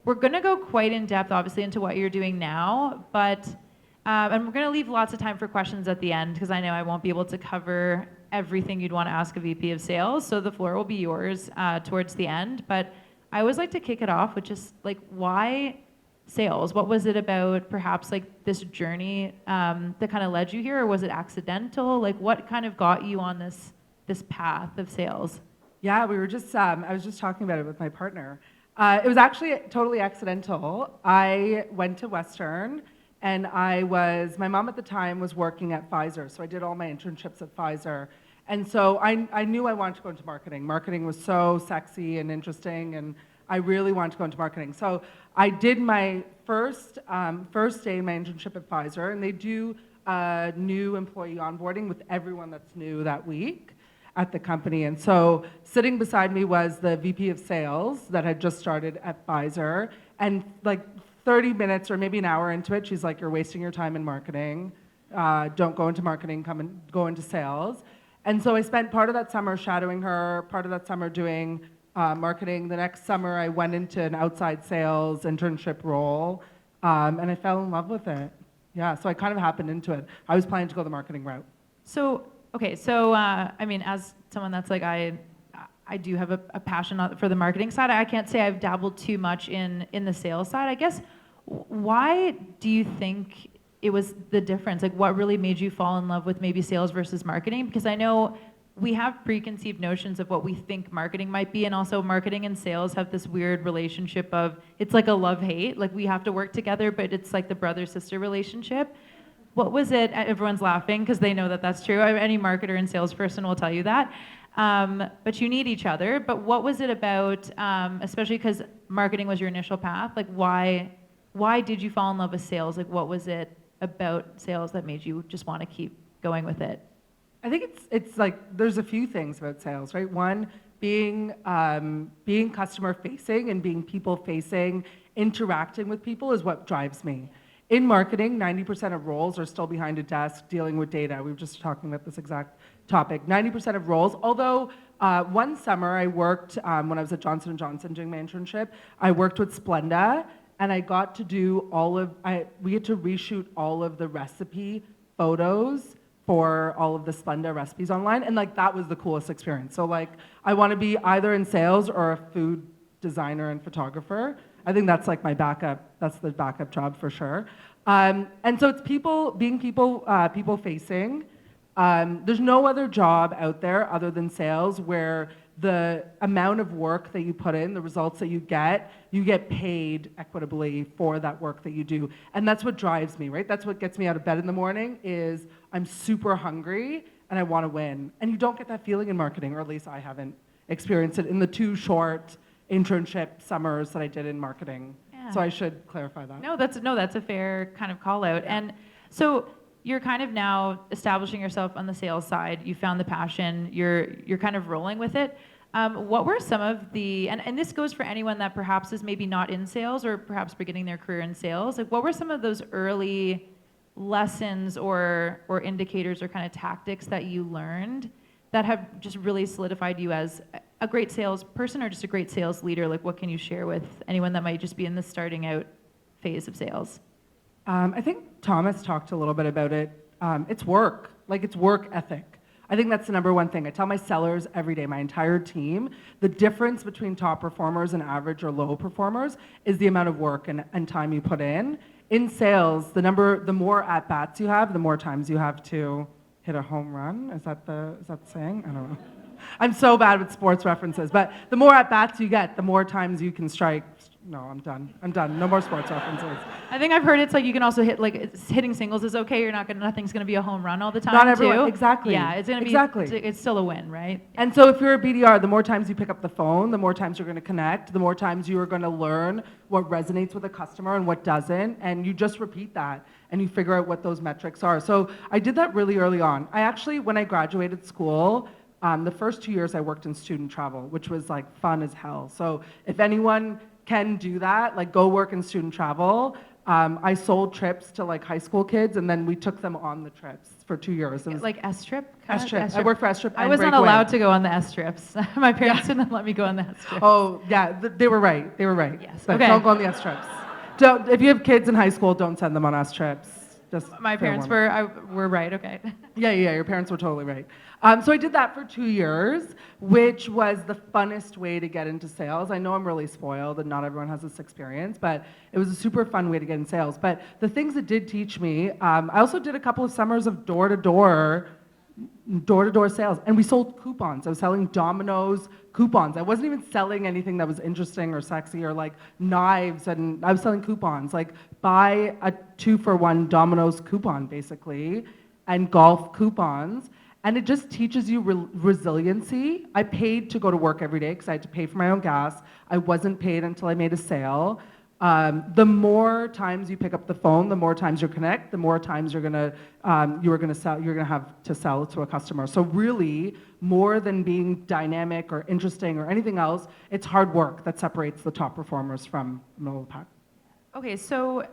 we're going to go quite in depth, obviously, into what you're doing now, but and we're going to leave lots of time for questions at the end because I know I won't be able to cover everything you'd want to ask a VP of sales. So the floor will be yours towards the end. But I always like to kick it off with just like, why sales? What was it about perhaps like this journey that kind of led you here, or was it accidental? Like, what kind of got you on this path of sales? Yeah, we were just, I was just talking about it with my partner. It was actually totally accidental. I went to Western, and my mom at the time was working at Pfizer, so I did all my internships at Pfizer. And so I knew I wanted to go into marketing. Marketing was so sexy and interesting, and I really wanted to go into marketing. So I did my first day in my internship at Pfizer, and they do new employee onboarding with everyone that's new that week at the company. And so sitting beside me was the VP of sales that had just started at Pfizer, and like 30 minutes or maybe an hour into it, she's like, "You're wasting your time in marketing. Don't go into marketing, go into sales." And so I spent part of that summer shadowing her, part of that summer doing marketing. The next summer I went into an outside sales internship role, and I fell in love with it. Yeah, so I kind of happened into it. I was planning to go the marketing route. So, okay, so I mean, as someone that's like, I do have a passion for the marketing side. I can't say I've dabbled too much in the sales side. I guess, why do you think it was the difference? Like, what really made you fall in love with maybe sales versus marketing? Because I know we have preconceived notions of what we think marketing might be, and also marketing and sales have this weird relationship of, it's like a love-hate. Like, we have to work together, but it's like the brother-sister relationship. What was it? Everyone's laughing because they know that that's true. Any marketer and salesperson will tell you that. But you need each other. But what was it about, especially because marketing was your initial path, like why did you fall in love with sales? Like, what was it about sales that made you just want to keep going with it? I think it's like there's a few things about sales, right? One, being customer facing and being people facing, interacting with people is what drives me. In marketing, 90% of roles are still behind a desk dealing with data. We were just talking about this exact topic. 90% of roles, although one summer I worked, when I was at Johnson & Johnson doing my internship, I worked with Splenda, and I got to do we had to reshoot all of the recipe photos for all of the Splenda recipes online, and like that was the coolest experience. So like, I want to be either in sales or a food designer and photographer. I think that's like my backup. That's the backup job for sure. And so it's people facing. There's no other job out there other than sales where the amount of work that you put in, the results that you get paid equitably for that work that you do. And that's what drives me, right? That's what gets me out of bed in the morning is I'm super hungry and I want to win. And you don't get that feeling in marketing, or at least I haven't experienced it in the 2 short internship summers that I did in marketing. Yeah. So I should clarify that. No, that's a fair kind of call out. Yeah. And so you're kind of now establishing yourself on the sales side. You found the passion. You're kind of rolling with it. What were some of the, and this goes for anyone that perhaps is maybe not in sales or perhaps beginning their career in sales, like what were some of those early lessons or indicators or kind of tactics that you learned that have just really solidified you as a great salesperson or just a great sales leader? Like, what can you share with anyone that might just be in the starting out phase of sales? I think Thomas talked a little bit about it. It's work, like it's work ethic. I think that's the number one thing. I tell my sellers every day, my entire team, the difference between top performers and average or low performers is the amount of work and time you put in. In sales, the more at-bats you have, the more times you have to hit a home run. Is that the saying? I don't know. I'm so bad with sports references, but the more at-bats you get, the more times you can strike. No, I'm done. No more sports references. I think I've heard it's like you can also hit, like hitting singles is okay. Nothing's gonna be a home run all the time. Not everyone, too. Exactly. Yeah, it's gonna be, exactly. It's still a win, right? And so if you're a BDR, the more times you pick up the phone, the more times you're gonna connect, the more times you are gonna learn what resonates with a customer and what doesn't, and you just repeat that, and you figure out what those metrics are. So I did that really early on. I actually, when I graduated school, the first 2 years I worked in student travel, which was like fun as hell. So if anyone can do that, like go work in student travel. I sold trips to like high school kids, and then we took them on the trips for 2 years. It was Like S-Trip? S-Trip. I worked for S-Trip I and was not Breakaway. allowed to go on the S-Trips. My parents didn't let me go on the S-Trips. Oh, yeah, they were right. They were right. Yes, But okay. don't go on the S-Trips. Don't, if you have kids in high school, don't send them on S-Trips. Just My fair parents warning. were right, okay. Yeah, your parents were totally right. So I did that for 2 years, which was the funnest way to get into sales. I know I'm really spoiled and not everyone has this experience, but it was a super fun way to get in sales. But the things it did teach me, I also did a couple of summers of door-to-door sales, and we sold coupons. I was selling Domino's coupons. I wasn't even selling anything that was interesting or sexy or like knives, and I was selling coupons, like buy a 2-for-1 Domino's coupon basically, and golf coupons. And it just teaches you resiliency. I paid to go to work every day because I had to pay for my own gas. I wasn't paid until I made a sale. The more times you pick up the phone, the more times you connect, the more times you're gonna have to sell to a customer. So really, more than being dynamic or interesting or anything else, it's hard work that separates the top performers from the middle of the pack. Okay, so,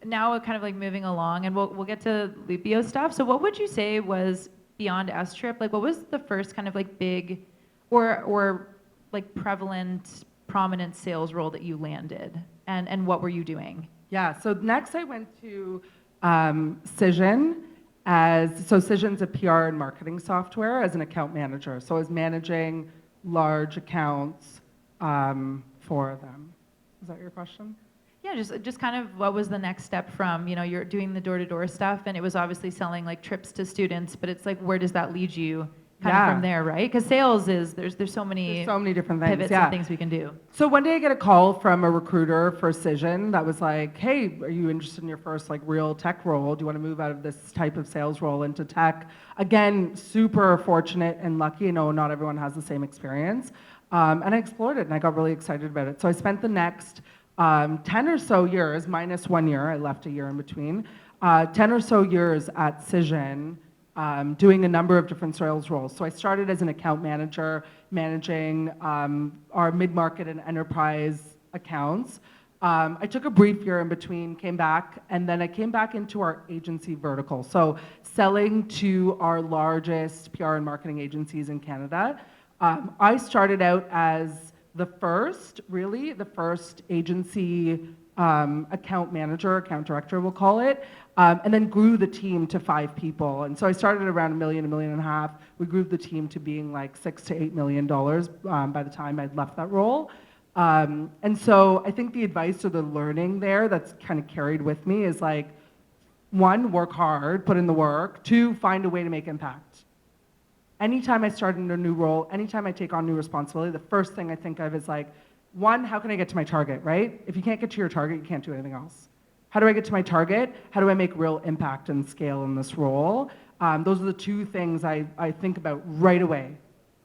now kind of like moving along, and we'll get to Loopio stuff. So what would you say was beyond S-Trip? Like, what was the first kind of like big or like prevalent, prominent sales role that you landed? And what were you doing? Yeah, so next I went to Cision. Cision's a PR and marketing software as an account manager. So I was managing large accounts for them. Is that your question? Yeah, just kind of what was the next step from, you're doing the door-to-door stuff, and it was obviously selling like trips to students, but it's like, where does that lead you kind of from there, right? Because sales is, there's so many different things, pivots and things we can do. So one day I get a call from a recruiter for Cision that was like, hey, are you interested in your first like real tech role? Do you want to move out of this type of sales role into tech? Again, super fortunate and lucky. Not everyone has the same experience. And I explored it and I got really excited about it. So I spent the next 10 or so years, minus 1 year, I left a year in between, 10 or so years at Cision, doing a number of different sales roles. So I started as an account manager, managing our mid-market and enterprise accounts. I took a brief year in between, came back, and then I came back into our agency vertical. So selling to our largest PR and marketing agencies in Canada. I started out as the first agency account manager, account director, we'll call it, and then grew the team to 5 people. And so I started around $1 million, $1.5 million. We grew the team to being like $6 to $8 million by the time I'd left that role. And so I think the advice or the learning there that's kind of carried with me is like, 1, work hard, put in the work. 2, find a way to make impact. Anytime I start in a new role, anytime I take on new responsibility, the first thing I think of is like, 1, how can I get to my target, right? If you can't get to your target, you can't do anything else. How do I get to my target? How do I make real impact and scale in this role? Those are the 2 things I think about right away.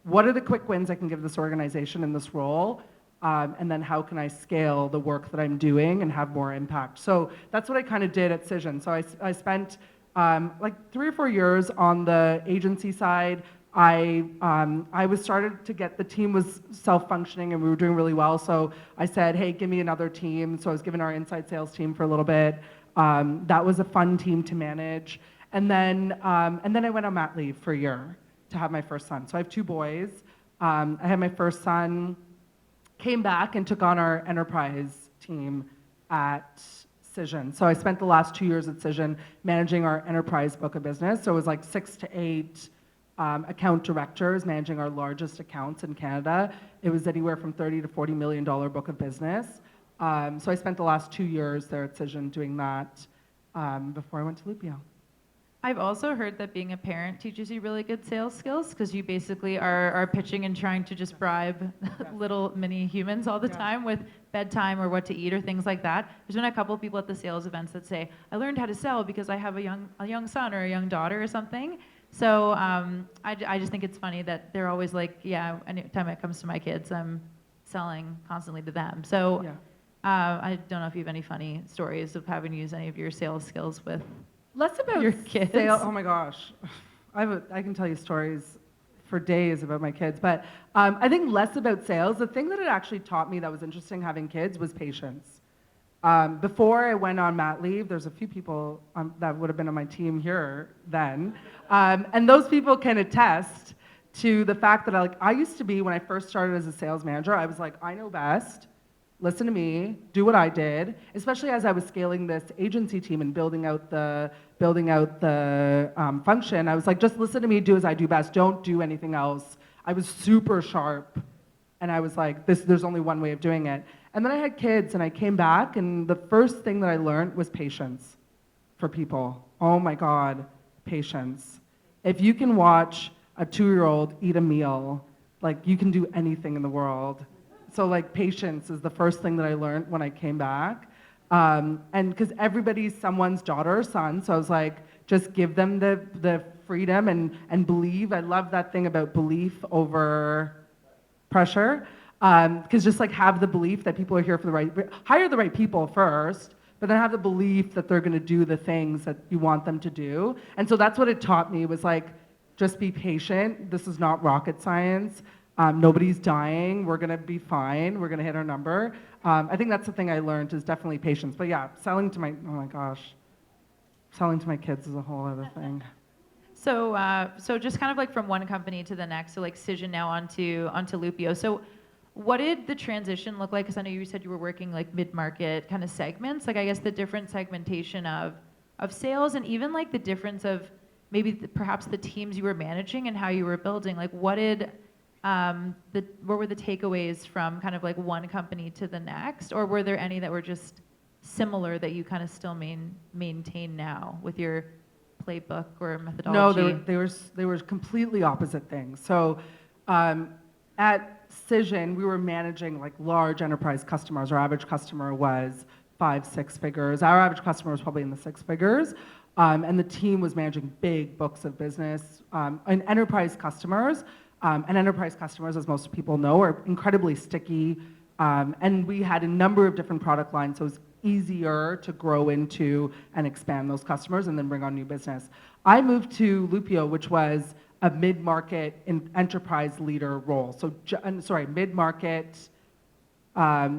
What are the quick wins I can give this organization in this role? And then how can I scale the work that I'm doing and have more impact? So that's what I kind of did at Cision. So I spent like 3 or 4 years on the agency side. I was started to get, the team was self-functioning and we were doing really well. So I said, hey, give me another team. So I was given our inside sales team for a little bit. That was a fun team to manage. And then I went on mat leave for a year to have my first son. So I have 2 boys. I had my first son, came back and took on our enterprise team at Cision. So I spent the last 2 years at Cision managing our enterprise book of business. So it was like 6 to 8 account directors managing our largest accounts in Canada. It was anywhere from $30 to $40 million book of business. So I spent the last 2 years there at Cision doing that before I went to Loopio. I've also heard that being a parent teaches you really good sales skills because you basically are pitching and trying to just bribe little mini humans all the time with bedtime or what to eat or things like that. There's been a couple of people at the sales events that say, I learned how to sell because I have a young son or a young daughter or something. So I just think it's funny that they're always like, yeah, anytime it comes to my kids, I'm selling constantly to them. So I don't know if you have any funny stories of having to use any of your sales skills with less about your kids. Oh my gosh, I can tell you stories for days about my kids, but I think less about sales. The thing that it actually taught me that was interesting having kids was patience. Before I went on mat leave, there's a few people that would have been on my team here then, and those people can attest to the fact that I used to be, when I first started as a sales manager, I was like, I know best, listen to me, do what I did, especially as I was scaling this agency team and building out the function. I was like, just listen to me, do as I do best, don't do anything else. I was super sharp, and I was like, there's only one way of doing it. And then I had kids, and I came back, and the first thing that I learned was patience for people. Oh my God, patience. If you can watch a 2-year-old eat a meal, like, you can do anything in the world. So like, patience is the first thing that I learned when I came back. And because everybody's someone's daughter or son, so I was like, just give them the freedom and believe. I love that thing about belief over pressure. Because just like, have the belief that people are here for hire the right people first, but then have the belief that they're gonna do the things that you want them to do. And so that's what it taught me, was like, just be patient. This is not rocket science. Nobody's dying. We're gonna be fine. We're gonna hit our number. I think that's the thing I learned, is definitely patience. But yeah, selling to my kids is a whole other thing. So just kind of like from one company to the next, so like Cision now onto Loopio. So what did the transition look like? Because I know you said you were working like mid-market kind of segments. Like, I guess the different segmentation of sales, and even like the difference of maybe perhaps the teams you were managing and how you were building. Like, what did what were the takeaways from kind of like one company to the next, or were there any that were just similar that you kind of still maintain now with your playbook or methodology? No, they were completely opposite things. So at Cision, we were managing like large enterprise customers. Our average customer was 5-6 figures. Our average customer was probably in the 6 figures. And the team was managing big books of business. And enterprise customers, as most people know, are incredibly sticky. And we had a number of different product lines, so it was easier to grow into and expand those customers and then bring on new business. I moved to Loopio, which was a mid-market enterprise leader role. So, mid-market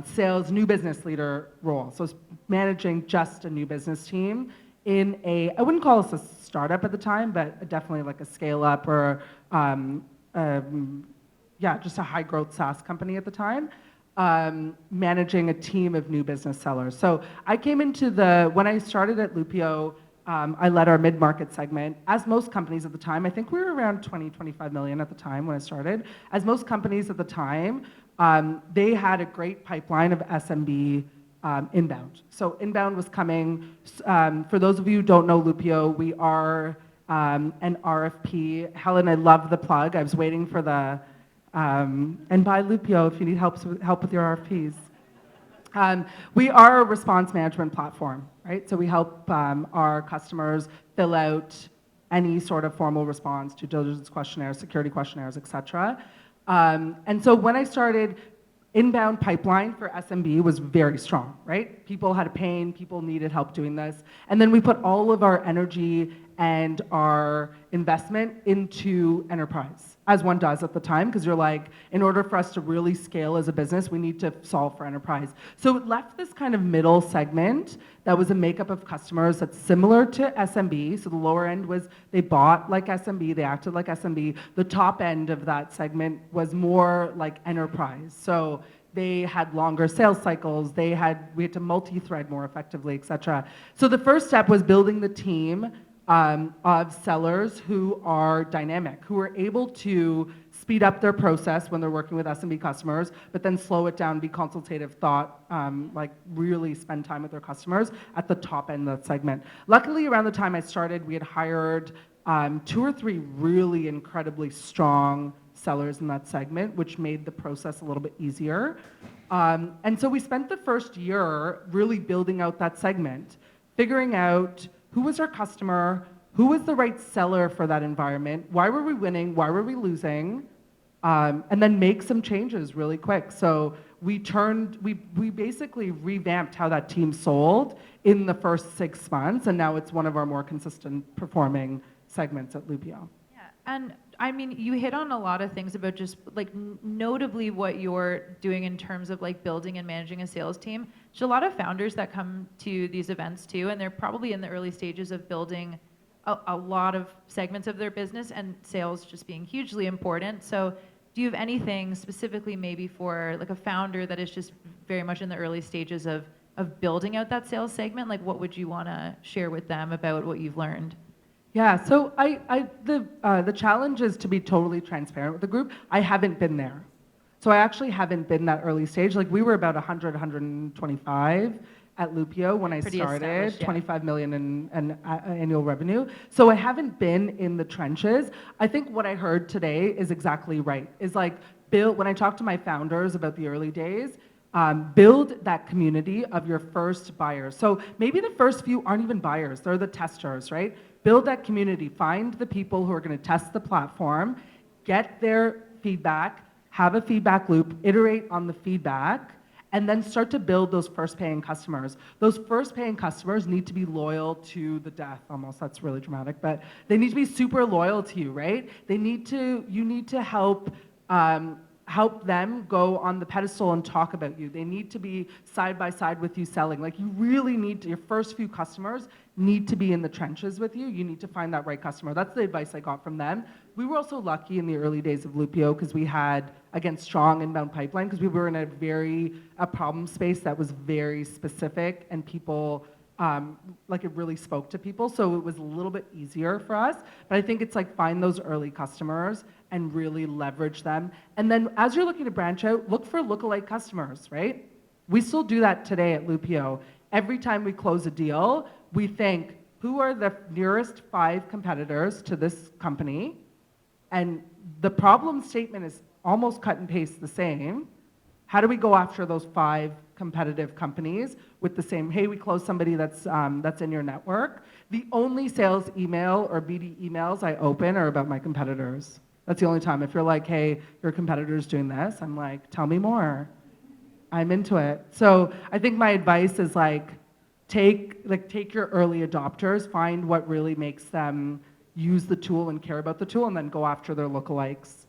sales new business leader role. So it's managing just a new business team in I wouldn't call us a startup at the time, but definitely like a scale up or just a high growth SaaS company at the time. Managing a team of new business sellers. So I came into when I started at Loopio, I led our mid-market segment. As most companies at the time, I think we were around 25 million at the time when I started. As most companies at the time, they had a great pipeline of SMB inbound. So inbound was coming. For those of you who don't know Loopio, we are an RFP. Helen, I love the plug. I was waiting for the, and buy Loopio if you need help with your RFPs. We are a response management platform, right? So we help our customers fill out any sort of formal response to diligence questionnaires, security questionnaires, et cetera. And so when I started, inbound pipeline for SMB was very strong, right? People had a pain, people needed help doing this. And then we put all of our energy and our investment into enterprise, as one does at the time, because you're like, in order for us to really scale as a business, we need to solve for enterprise. So it left this kind of middle segment that was a makeup of customers that's similar to SMB. So the lower end was, they bought like SMB, they acted like SMB. The top end of that segment was more like enterprise. So they had longer sales cycles, we had to multi-thread more effectively, et cetera. So the first step was building the team of sellers who are dynamic, who are able to speed up their process when they're working with SMB customers, but then slow it down, be consultative, like really spend time with their customers at the top end of that segment. Luckily, around the time I started, we had hired 2 or 3 really incredibly strong sellers in that segment, which made the process a little bit easier. And so we spent the first year really building out that segment, figuring out who was our customer, who was the right seller for that environment, why were we winning, why were we losing, and then make some changes really quick. So we basically revamped how that team sold in the first 6 months, and now it's one of our more consistent performing segments at Loopio. Yeah, and I mean, you hit on a lot of things about just like notably what you're doing in terms of like building and managing a sales team. there's a lot of founders that come to these events too, and they're probably in the early stages of building a lot of segments of their business, and sales just being hugely important. So do you have anything specifically maybe for like a founder that is just very much in the early stages of building out that sales segment? Like what would you want to share with them about what you've learned? Yeah, so the challenge is to be totally transparent with the group. I haven't been there. So I actually haven't been that early stage. Like we were about 100, 125 at Loopio when I Pretty started, established, yeah. 25 million in annual revenue. So I haven't been in the trenches. I think what I heard today is exactly right. Is like when I talk to my founders about the early days, build that community of your first buyers. So maybe the first few aren't even buyers, they're the testers, right? Build that community, find the people who are gonna test the platform, get their feedback, have a feedback loop, iterate on the feedback, and then start to build those first paying customers. Those first paying customers need to be loyal to the death, almost, that's really dramatic, but they need to be super loyal to you, right? You need to help them go on the pedestal and talk about you. They need to be side by side with you selling. Like you really need to, your first few customers need to be in the trenches with you. You need to find that right customer. That's the advice I got from them. We were also lucky in the early days of Loopio because we had, again, strong inbound pipeline because we were in a problem space that was very specific and people, like it really spoke to people. So it was a little bit easier for us. But I think it's like find those early customers and really leverage them. And then as you're looking to branch out, look for lookalike customers, right? We still do that today at Loopio. Every time we close a deal, we think, who are the nearest 5 competitors to this company? And the problem statement is almost cut and paste the same. How do we go after those 5 competitive companies with the same, hey, we close somebody that's in your network? The only sales email or BD emails I open are about my competitors. That's the only time. If you're like, hey, your competitor's doing this, I'm like, tell me more. I'm into it. So I think my advice is like, take your early adopters, find what really makes them use the tool and care about the tool, and then go after their lookalikes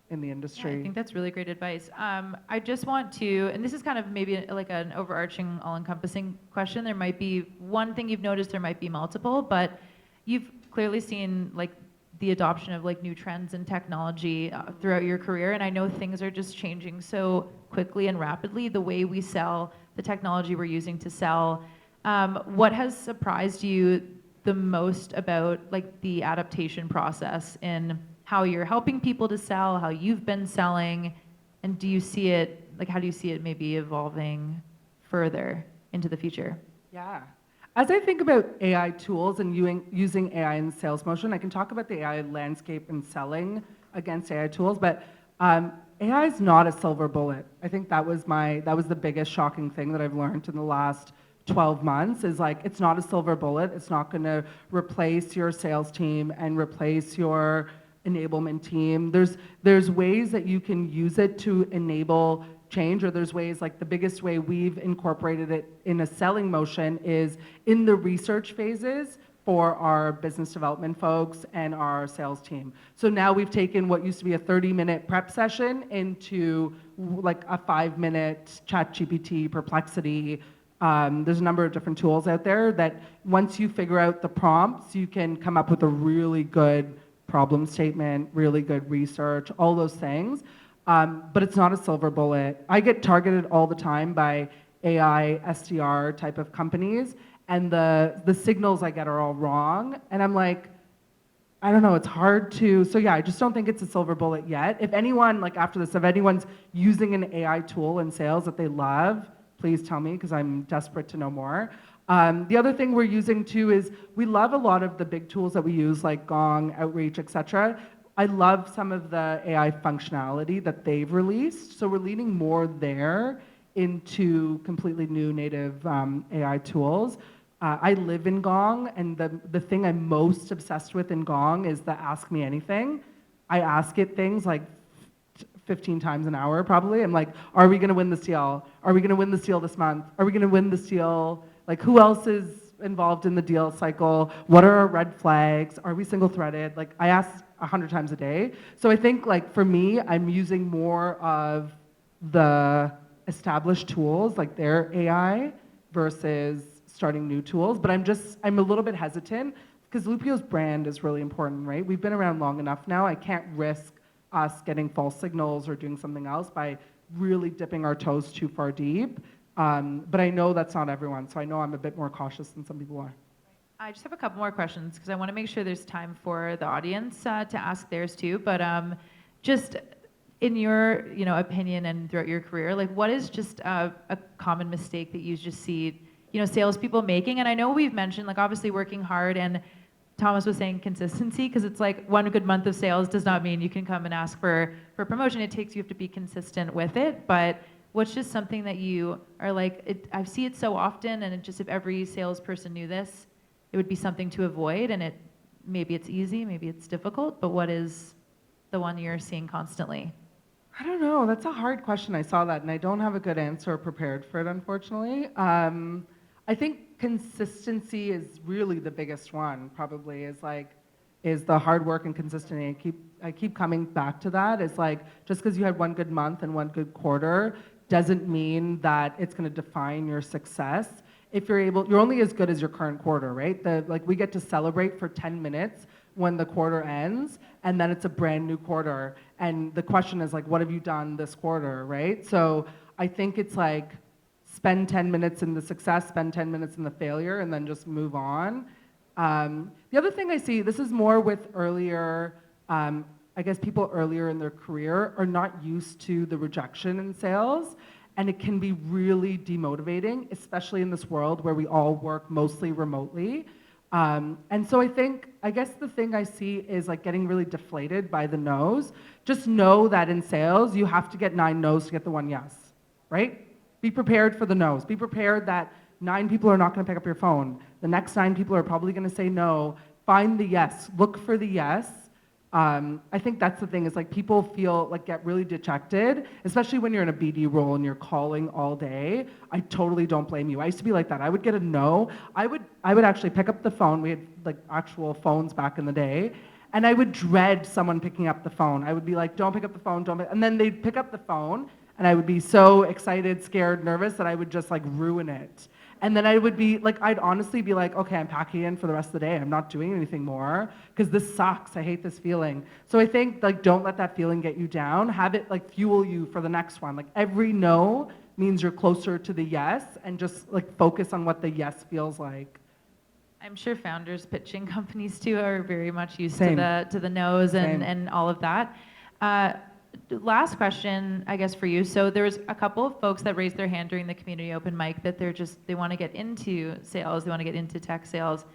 in the industry. Yeah, I think that's really great advice. I just want to, and this is kind of maybe like an overarching, all-encompassing question. There might be one thing you've noticed, there might be multiple, but you've clearly seen like the adoption of like new trends and technology throughout your career, and I know things are just changing so quickly and rapidly. The way we sell, the technology we're using to sell. What has surprised you the most about like the adaptation process in how you're helping people to sell, how you've been selling, and do you see it, like how do you see it maybe evolving further into the future? Yeah. As I think about AI tools and using AI in sales motion, I can talk about the AI landscape and selling against AI tools, but AI is not a silver bullet. I think that was the biggest shocking thing that I've learned in the last 12 months is like, it's not a silver bullet. It's not gonna replace your sales team and replace your enablement team. There's ways that you can use it to enable change, or there's ways, like the biggest way we've incorporated it in a selling motion is in the research phases for our business development folks and our sales team. So now we've taken what used to be a 30-minute prep session into like a 5-minute ChatGPT, Perplexity. There's a number of different tools out there that once you figure out the prompts, you can come up with a really good problem statement, really good research, all those things. But it's not a silver bullet. I get targeted all the time by AI, SDR type of companies, and the signals I get are all wrong. And I'm like, I don't know, it's hard to, so yeah, I just don't think it's a silver bullet yet. If anyone, like after this, if anyone's using an AI tool in sales that they love, please tell me, because I'm desperate to know more. The other thing we're using too is we love a lot of the big tools that we use, like Gong, Outreach, etc. I love some of the AI functionality that they've released, so we're leaning more there into completely new native AI tools. I live in Gong, and the thing I'm most obsessed with in Gong is the Ask Me Anything. I ask it things like 15 times an hour probably. I'm like, are we gonna win this deal? Are we gonna win this deal this month? Are we gonna win this deal? Like, who else is involved in the deal cycle? What are our red flags? Are we single threaded? Like, I ask 100 times a day. So I think like for me, I'm using more of the established tools like their AI versus starting new tools. But I'm a little bit hesitant because Loopio's brand is really important, right? We've been around long enough now. I can't risk us getting false signals or doing something else by really dipping our toes too far deep. But I know that's not everyone, so I know I'm a bit more cautious than some people are. I just have a couple more questions because I want to make sure there's time for the audience to ask theirs too. But just in your opinion and throughout your career, like what is just a common mistake that you just see salespeople making? And I know we've mentioned like obviously working hard, and Thomas was saying consistency, because it's like one good month of sales does not mean you can come and ask for promotion. You have to be consistent with it. But what's just something that you are like, I see it so often, and it just, if every salesperson knew this, it would be something to avoid, and maybe it's easy, maybe it's difficult, but what is the one you're seeing constantly? I don't know. That's a hard question. I saw that, and I don't have a good answer prepared for it, unfortunately. I think consistency is really the biggest one, probably, is the hard work and consistency. I keep coming back to that. It's like, just because you had one good month and one good quarter doesn't mean that it's going to define your success. If you're only as good as your current quarter, right? We get to celebrate for 10 minutes when the quarter ends, and then it's a brand new quarter. And the question is like, what have you done this quarter, right? So I think it's like, spend 10 minutes in the success, spend 10 minutes in the failure, and then just move on. The other thing I see, this is more with earlier, I guess people earlier in their career are not used to the rejection in sales. And it can be really demotivating, especially in this world where we all work mostly remotely. And so I guess the thing I see is like getting really deflated by the no's. Just know that in sales, you have to get 9 no's to get the 1 yes, right? Be prepared for the no's. Be prepared that 9 people are not gonna pick up your phone. The next 9 people are probably gonna say no. Find the yes, look for the yes. I think that's the thing, is like people get really dejected, especially when you're in a BD role and you're calling all day. I totally don't blame you. I used to be like that. I would get a no. I would actually pick up the phone. We had like actual phones back in the day. And I would dread someone picking up the phone. I would be like, don't pick up the phone, and then they'd pick up the phone, and I would be so excited, scared, nervous that I would just like ruin it. And then I would be like, I'd honestly be like, okay, I'm packing in for the rest of the day. I'm not doing anything more because this sucks. I hate this feeling. So I think like, don't let that feeling get you down. Have it like fuel you for the next one. Like every no means you're closer to the yes, and just like focus on what the yes feels like. I'm sure founders pitching companies too are very much used Same. to the no's and all of that. Last question, I guess, for you. So there was a couple of folks that raised their hand during the community open mic that they want to get into sales, they want to get into tech sales.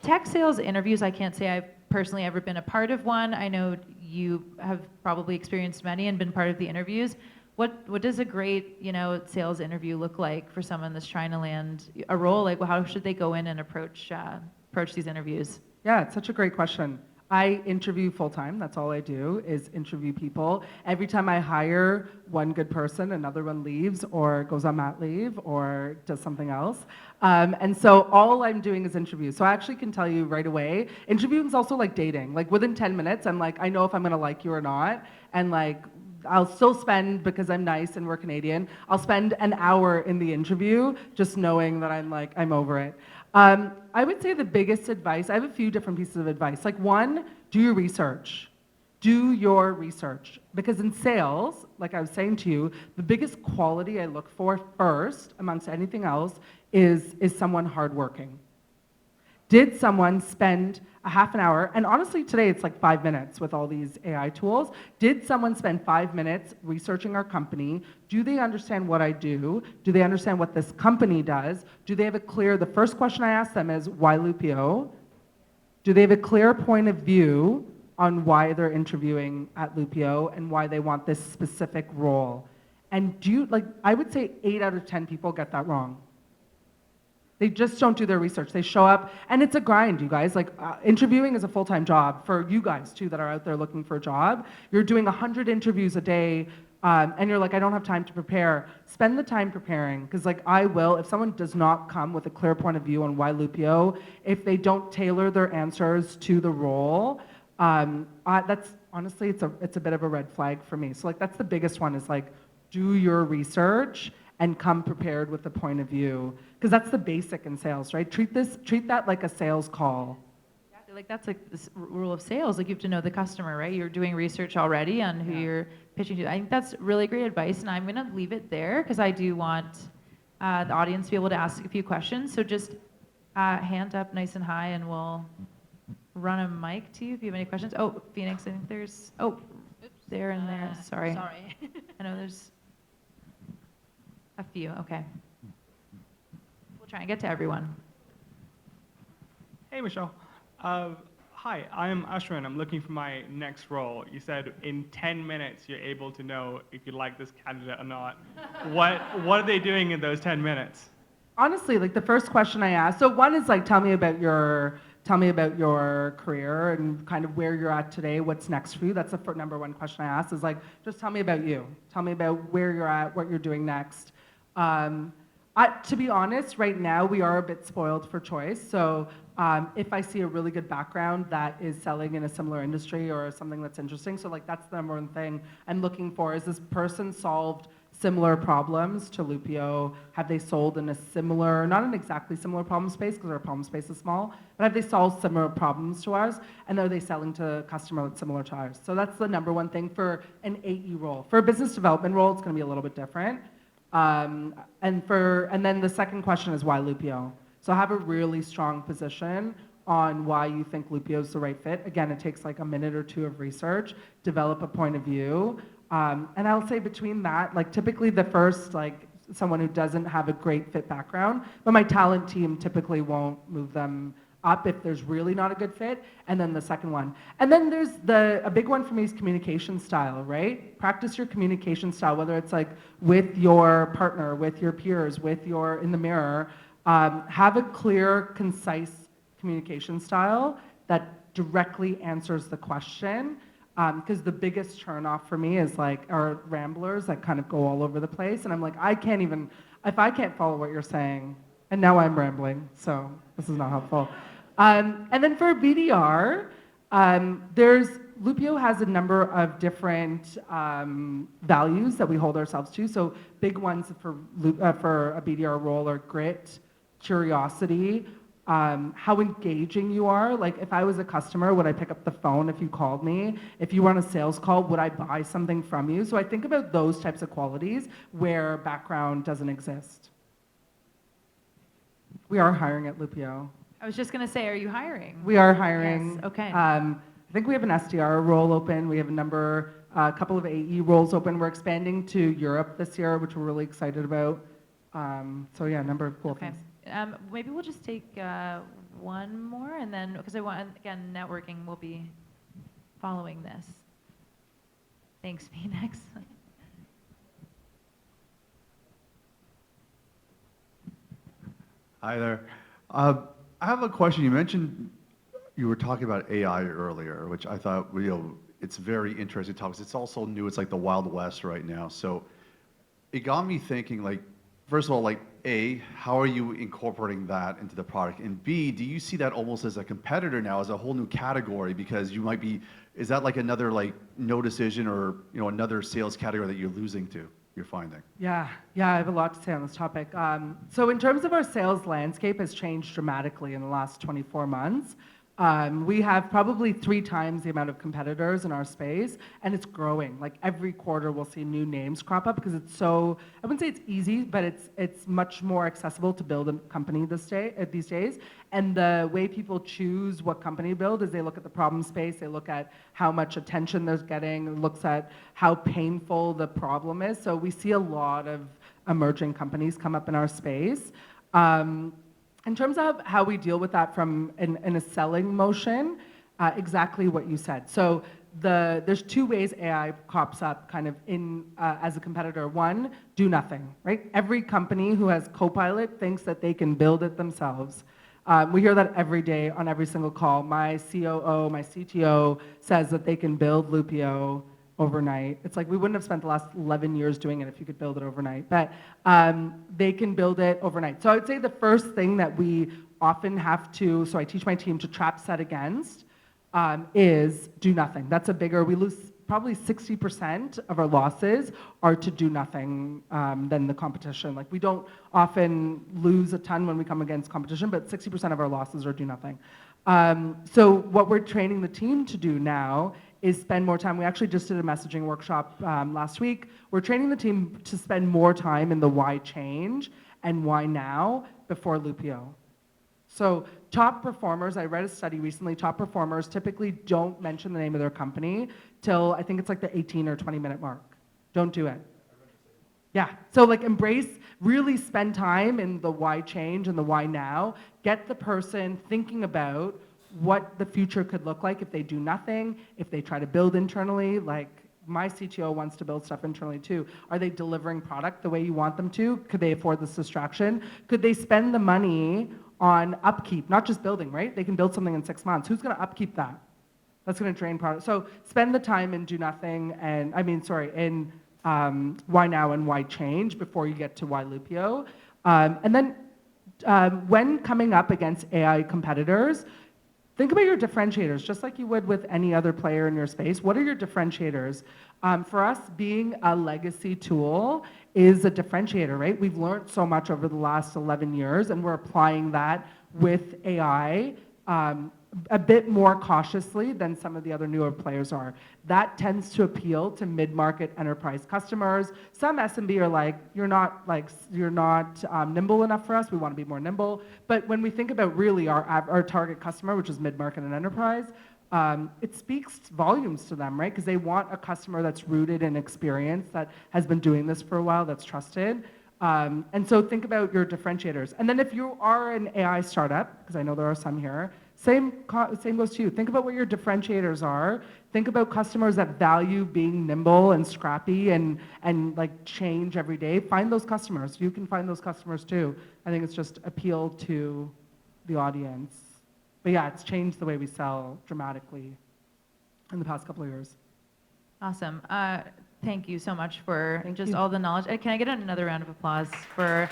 Tech sales interviews, I can't say I've personally ever been a part of one. I know you have probably experienced many and been part of the interviews. What does a great sales interview look like for someone that's trying to land a role? Like, how should they go in and approach these interviews? Yeah, it's such a great question. I interview full-time. That's all I do, is interview people. Every time I hire one good person, another one leaves or goes on mat leave or does something else. And so all I'm doing is interview. So I actually can tell you right away, interviewing is also like dating. Like within 10 minutes, I'm like, I know if I'm gonna like you or not. And like, I'll still spend, because I'm nice and we're Canadian, I'll spend an hour in the interview just knowing that I'm over it. I would say the biggest advice, I have a few different pieces of advice. Like one, do your research. Do your research. Because in sales, like I was saying to you, the biggest quality I look for first, amongst anything else, is someone hardworking. Did someone spend a half an hour, and honestly today it's like 5 minutes with all these AI tools, did someone spend 5 minutes researching our company? Do they understand what I do? Do they understand what this company does? Do they have the first question I ask them is, why Loopio? Do they have a clear point of view on why they're interviewing at Loopio and why they want this specific role? And I would say 8 out of 10 people get that wrong. They just don't do their research. They show up, and it's a grind, you guys. Like, interviewing is a full-time job for you guys, too, that are out there looking for a job. You're doing 100 interviews a day, and you're like, I don't have time to prepare. Spend the time preparing, because like I will, if someone does not come with a clear point of view on why Loopio, if they don't tailor their answers to the role, that's honestly, it's a bit of a red flag for me. So like, that's the biggest one, is like, do your research and come prepared with a point of view, because that's the basic in sales, right? Treat that like a sales call. Exactly. Like that's like this rule of sales. Like you have to know the customer, right? You're doing research already on who you're pitching to. I think that's really great advice, and I'm going to leave it there because I do want the audience to be able to ask a few questions. So just hand up nice and high, and we'll run a mic to you if you have any questions. Oh, Phoenix, I think there's, there and there. Sorry. Sorry. I know there's a few. Okay. We'll try and get to everyone. Hey, Michelle. Hi, I'm Ashwin. I'm looking for my next role. You said in 10 minutes you're able to know if you like this candidate or not. What are they doing in those 10 minutes? Honestly, like the first question I asked, so one is like, tell me about your career and kind of where you're at today, what's next for you. That's the number one question I asked, is like, just tell me about you. Tell me about where you're at, what you're doing next. To be honest, right now we are a bit spoiled for choice. So if I see a really good background that is selling in a similar industry or something that's interesting, so like that's the number one thing I'm looking for. Is this person solved similar problems to Loopio? Have they sold in a similar, not an exactly similar problem space because our problem space is small, but have they solved similar problems to ours? And are they selling to a customer that's similar to ours? So that's the number one thing for an AE role. For a business development role, it's going to be a little bit different. And then the second question is why Loopio? So have a really strong position on why you think Loopio is the right fit. Again, it takes like a minute or two of research, develop a point of view. And I'll say between that, like typically the first, like someone who doesn't have a great fit background, but my talent team typically won't move them up if there's really not a good fit. And then the second one. And then there's a big one for me is communication style, right? Practice your communication style, whether it's like with your partner, with your peers, in the mirror. Have a clear, concise communication style that directly answers the question. Because the biggest turn off for me is like our ramblers that kind of go all over the place. And I'm like, if I can't follow what you're saying, and now I'm rambling, so this is not helpful. And then for BDR, Loopio has a number of different values that we hold ourselves to. So big ones for a BDR role are grit, curiosity, how engaging you are. Like if I was a customer, would I pick up the phone if you called me? If you were on a sales call, would I buy something from you? So I think about those types of qualities where background doesn't exist. We are hiring at Loopio. I was just going to say, are you hiring? We are hiring. Yes, okay. I think we have an SDR role open. We have a couple of AE roles open. We're expanding to Europe this year, which we're really excited about. So yeah, a number of cool things. Maybe we'll just take one more, and then, because I want, again, networking will be following this. Thanks, Phoenix. Hi there. I have a question. You mentioned you were talking about AI earlier, which I thought, it's very interesting topics. It's also new. It's like the Wild West right now. So it got me thinking, like, first of all, like, A, how are you incorporating that into the product? And B, do you see that almost as a competitor now, as a whole new category? Because you might be, is that like another like no decision or another sales category that you're losing to, you're finding? Yeah, I have a lot to say on this topic. So in terms of our sales landscape has changed dramatically in the last 24 months. We have probably 3 times the amount of competitors in our space, and it's growing. Like every quarter we'll see new names crop up because it's so, I wouldn't say it's easy, but it's much more accessible to build a company these days. And the way people choose what company to build is they look at the problem space, they look at how much attention they're getting, looks at how painful the problem is. So we see a lot of emerging companies come up in our space. In terms of how we deal with that from in a selling motion, exactly what you said. So there's 2 ways AI crops up kind of in as a competitor. One, do nothing, right? Every company who has Copilot thinks that they can build it themselves. We hear that every day on every single call. My COO, my CTO says that they can build Loopio overnight. It's like we wouldn't have spent the last 11 years doing it if you could build it overnight, but they can build it overnight. So I would say the first thing that we often have to, so I teach my team to trap set against, is do nothing. That's we lose probably 60% of our losses are to do nothing than the competition. Like we don't often lose a ton when we come against competition, but 60% of our losses are do nothing. So what we're training the team to do now is spend more time. We actually just did a messaging workshop last week. We're training the team to spend more time in the why change and why now before Loopio. So top performers, I read a study recently, top performers typically don't mention the name of their company till I think it's like the 18 or 20-minute mark. Don't do it. Yeah, so like embrace, really spend time in the why change and the why now. Get the person thinking about what the future could look like if they do nothing, if they try to build internally, like my CTO wants to build stuff internally too. Are they delivering product the way you want them to? Could they afford this distraction? Could they spend the money on upkeep, not just building, right? They can build something in 6 months. Who's gonna upkeep that? That's gonna drain product. So spend the time and do nothing, and in why now and why change before you get to why Loopio. And then when coming up against AI competitors, think about your differentiators, just like you would with any other player in your space. What are your differentiators? For us, being a legacy tool is a differentiator, right? We've learned so much over the last 11 years, and we're applying that with AI a bit more cautiously than some of the other newer players are. That tends to appeal to mid-market enterprise customers. Some SMB are like, you're not nimble enough for us. We want to be more nimble. But when we think about really our target customer, which is mid-market and enterprise, it speaks volumes to them, right? Because they want a customer that's rooted in experience, that has been doing this for a while, that's trusted. And so think about your differentiators. And then if you are an AI startup, because I know there are some here, same goes to you. Think about what your differentiators are. Think about customers that value being nimble and scrappy and like change every day. Find those customers. You can find those customers too. I think it's just appeal to the audience. But yeah, it's changed the way we sell dramatically in the past couple of years. Awesome. Thank you so much for Thank just you. all the knowledge. And can I get another round of applause for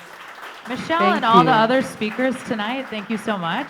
Michelle Thank and all the you. other speakers tonight? Thank you so much.